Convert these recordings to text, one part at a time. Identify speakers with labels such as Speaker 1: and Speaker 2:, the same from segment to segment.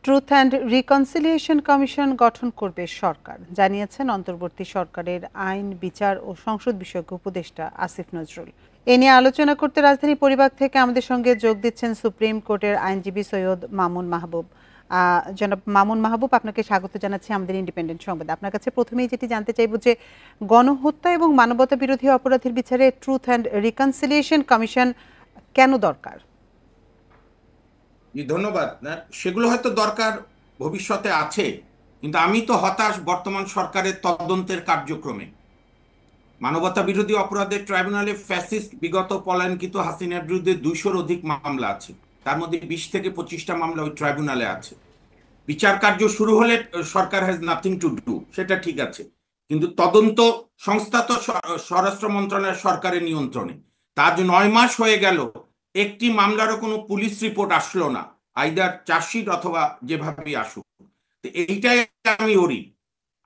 Speaker 1: Truth and reconciliation commission গঠন করবে সরকার, জানিয়েছেন অন্তর্বর্তী সরকারের আইন, বিচার ও সংসদ বিষয়ক উপদেষ্টা আসিফ নজরুল। এ নিয়ে আলোচনা করতে রাজধানী পরিবাগ থেকে আমাদের সঙ্গে যোগ দিচ্ছেন সুপ্রিম কোর্টের আইনজীবী সৈয়দ মামুন মাহবুব। জনাব মামুন মাহবুব, আপনাকে স্বাগত জানাচ্ছি আমাদের ইন্ডিপেন্ডেন্ট সংবাদে। আপনার কাছে প্রথমেই যেটি জানতে চাইব যে গণহত্যা এবং মানবতা বিরোধী অপরাধের বিচারে ট্রুথ অ্যান্ড রিকনসিলিয়েশন কমিশন কেন দরকার?
Speaker 2: ধন্যবাদ। সেগুলো হয়তো দরকার ভবিষ্যতে আছে, কিন্তু আমি তো হতাশ বর্তমান সরকারের তদন্তের কার্যক্রমে। মানবতা বিরোধী অপরাধের ট্রাইব্যুনালে ফ্যাসিস্ট বিগত পলায়নকৃত হাসিনার বিরুদ্ধে 200-র অধিক মামলা আছে। তার মধ্যে 20 থেকে 25টা মামলা ওই ট্রাইব্যুনালে আছে। বিচার কার্য শুরু হলে সরকার হ্যাজ নাথিং টু ডু, সেটা ঠিক আছে, কিন্তু তদন্ত সংস্থা তো স্বরাষ্ট্র মন্ত্রণালয় সরকারের নিয়ন্ত্রণে। তার 9 মাস হয়ে গেল, একটি মামলারও কোনো পুলিশ রিপোর্ট আসলো না, আইদার চার্জশিট অথবা যেভাবেই আসুক। এইটাই আমি ওরি।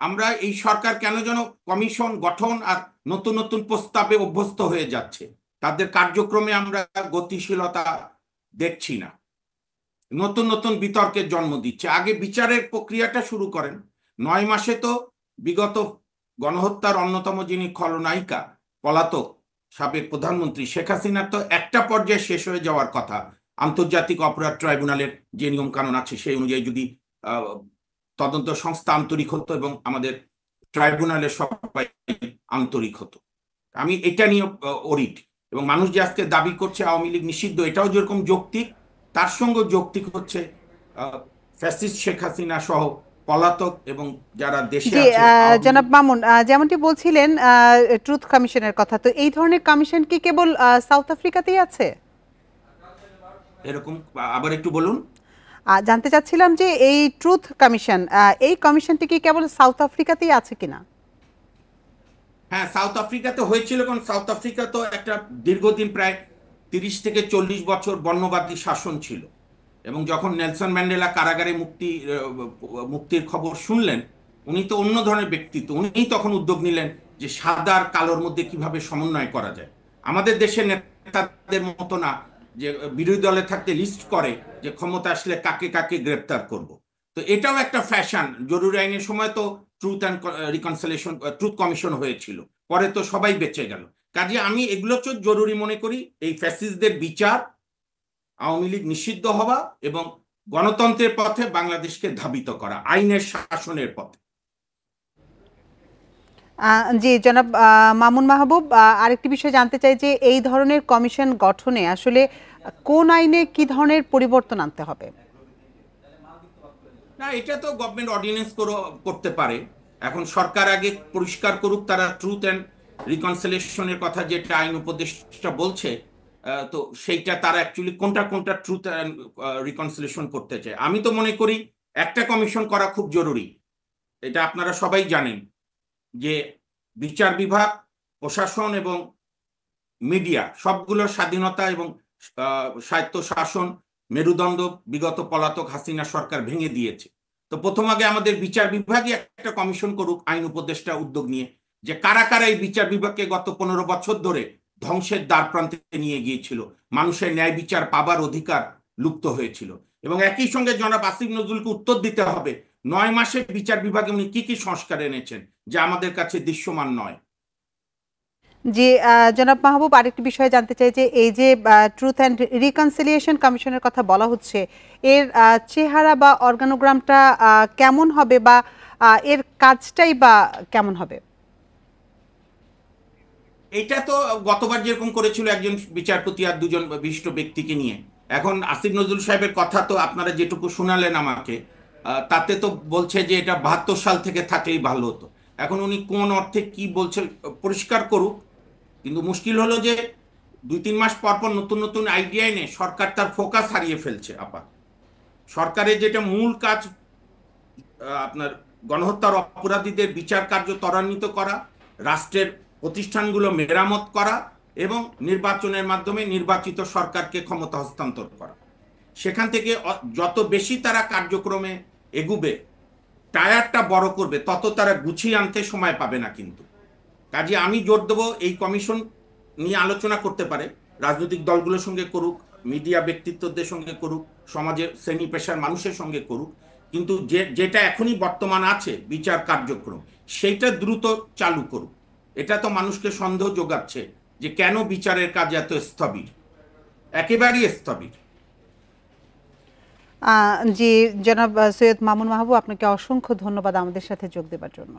Speaker 2: আমরা এই সরকার কেন যেন কমিশন গঠন আর নতুন নতুন প্রস্তাবে অভ্যস্ত হয়ে যাচ্ছে, তাদের কার্যক্রমে আমরা গতিশীলতা দেখছি না, নতুন নতুন বিতর্কের জন্ম দিচ্ছে। আগে বিচারের প্রক্রিয়াটা শুরু করেন। 9 মাসে তো বিগত গণহত্যার অন্যতম যিনি খলনায়িকা, পলাতক সাবেক প্রধানমন্ত্রী শেখ হাসিনার তো একটা পর্যায়ে শেষ হয়ে যাওয়ার কথা। আন্তর্জাতিক অপরাধ ট্রাইব্যুনালের যে নিয়ম কানুন আছে সেই অনুযায়ী যদি তদন্ত সংস্থা আন্তরিক হতো এবং আমাদের ট্রাইব্যুনালের সবাই আন্তরিক হতো। আমি এটা নিয়ে অরিট। এবং মানুষ যে আজকে দাবি করছে আওয়ামী লীগ নিষিদ্ধ, এটাও যেরকম যৌক্তিক, তার সঙ্গে যৌক্তিক হচ্ছে ফ্যাসিস্ট শেখ হাসিনা সহ পলাতক এবং যারা দেশে
Speaker 1: জি,
Speaker 2: আছে।
Speaker 1: জনাব মামুন, যেমনটি বলছিলেন ট্রুথ কমিশনের কথা, তো এই ধরনের কমিশন কি কেবল সাউথ আফ্রিকাতেই আছে?
Speaker 2: এরকম আবার একটু বলুন।
Speaker 1: জানতে চাচ্ছিলাম যে এই ট্রুথ কমিশন, এই কমিশনটি কি কেবল সাউথ আফ্রিকাতেই আছে কিনা?
Speaker 2: হ্যাঁ, সাউথ আফ্রিকাতে হয়েছিল, কারণ সাউথ আফ্রিকা তো একটা দীর্ঘদিন প্রায় 30 থেকে 40 বছর বর্ণবাদী শাসন ছিল। এবং যখন নেলসন ম্যান্ডেলা কারাগারে মুক্তির খবর শুনলেন, উনি তো অন্য ধরনের ব্যক্তিত্ব, উনি তখন উদ্যোগ নিলেন যে সাদা আর কালোর মধ্যে কিভাবে সমন্বয় করা যায়। আমাদের দেশের নেতাদের মতো না যে বিরোধী দলে থাকতে লিস্ট করে যে ক্ষমতা আসলে কাকে কাকে গ্রেপ্তার করব। তো এটাও একটা ফ্যাশন। জরুরি আইনের সময় তো truth and reconciliation truth commission হয়েছিল, পরে তো সবাই বেঁচে গেল। কাজে আমি এগুলো তো জরুরি মনে করি, এই ফ্যাসিস্টদের বিচার, আওয়ামী লীগ নিষিদ্ধ হওয়া এবং গণতন্ত্রের পথে বাংলাদেশকে ধাবিত করা, আইনের শাসনের পথে।
Speaker 1: জি, জনাব মামুন মাহবুব, আরেকটি বিষয় জানতে চাই যে এই ধরনের কমিশন গঠনে আসলে কোন আইনে কি ধরনের পরিবর্তন আনতে হবে?
Speaker 2: না, এটা তো গভর্নমেন্ট অর্ডিন্যান্স করতে পারে। এখন সরকার আগে পরিষ্কার করুক তারা ট্রুথ অ্যান্ড রিকনসিলিয়েশনের কথা যেটা আইন উপদেষ্টা বলছে, তো সেইটা তারা অ্যাকচুয়ালি কোনটা কোনটা ট্রুথ অ্যান্ড রিকনসিলিয়েশন করতে চায়। আমি তো মনে করি একটা কমিশন করা খুব জরুরি। এটা আপনারা সবাই জানেন যে বিচার বিভাগ, প্রশাসন এবং মিডিয়া সবগুলোর স্বাধীনতা এবং স্বায়ত্ত শাসন মেরুদণ্ড বিগত পলাতক হাসিনা সরকার ভেঙে দিয়েছে। তো প্রথম আগে আমাদের বিচার বিভাগই একটা কমিশন করুক আইন উপদেষ্টা উদ্যোগ নিয়ে, যে কারা কারা এই বিচার বিভাগকে গত 15 বছর ধরে ধ্বংসের দ্বার প্রান্তে নিয়ে গিয়েছিল, মানুষের ন্যায় বিচার পাবার অধিকার লুপ্ত হয়েছিল। এবং একই সঙ্গে জনাব আসিফ নজরুলকে উত্তর দিতে হবে 9 মাসে বিচার বিভাগে উনি কি কি সংস্কার এনেছেন যা আমাদের কাছে দৃশ্যমান নয়।
Speaker 1: জি, জনাব মাহবুব, আরেকটি বিষয় জানতে চাই যে এই যে ট্রুথ অ্যান্ড রিকনসিলিয়েশন কমিশনের কথা বলা হচ্ছে, এর চেহারা বা অর্গানোগ্রামটা কেমন হবে, বা এর কাজটাই বা কেমন হবে?
Speaker 2: এটা তো গতবার যেরকম করেছিল একজন বিচারপতি আর দুজন বিশিষ্ট ব্যক্তিকে নিয়ে, এখন আসিফ নজরুল সাহেবের কথা তো আপনারা যেটুকু শোনালেন আমাকে, তাতে তো বলছে যে এটা 72 সাল থেকে থাকলেই ভালো হতো। এখন উনি কোন অর্থে কি বলছে পরিষ্কার করুক। কিন্তু মুশকিল হলো যে 2-3 মাস পর পর নতুন নতুন আইডিয়া এনে সরকার তার ফোকাস হারিয়ে ফেলছে। সরকারের যেটা মূল কাজ, আপনার গণহত্যার অপরাধীদের বিচার কার্য ত্বরান্বিত করা, রাষ্ট্রের প্রতিষ্ঠানগুলো মেরামত করা এবং নির্বাচনের মাধ্যমে নির্বাচিত সরকারকে ক্ষমতা হস্তান্তর করা। সেখান থেকে যত বেশি তারা কার্যক্রমে এগুবে, টায়ারটা বড় করবে, তত তারা গুছিয়ে আনতে সময় পাবে না। কিন্তু কাজে আমি জোর দেবো এই কমিশন নিয়ে আলোচনা করতে পারে, রাজনৈতিক দলগুলোর সঙ্গে করুক, মিডিয়া ব্যক্তিত্বদের সঙ্গে করুক, সমাজের শ্রেণী পেশার মানুষের সঙ্গে করুক, কিন্তু যেটা এখনই বর্তমান আছে বিচার কার্যক্রম, সেইটা দ্রুত চালু করুক। এটা তো মানুষকে সন্দেহ যোগাচ্ছে যে কেন বিচারের কাজ এত স্থবির, একেবারেই স্থবির।
Speaker 1: জি, জনাব সৈয়দ মামুন মাহবুব, আপনাকে অসংখ্য ধন্যবাদ আমাদের সাথে যোগ দেওয়ার জন্য।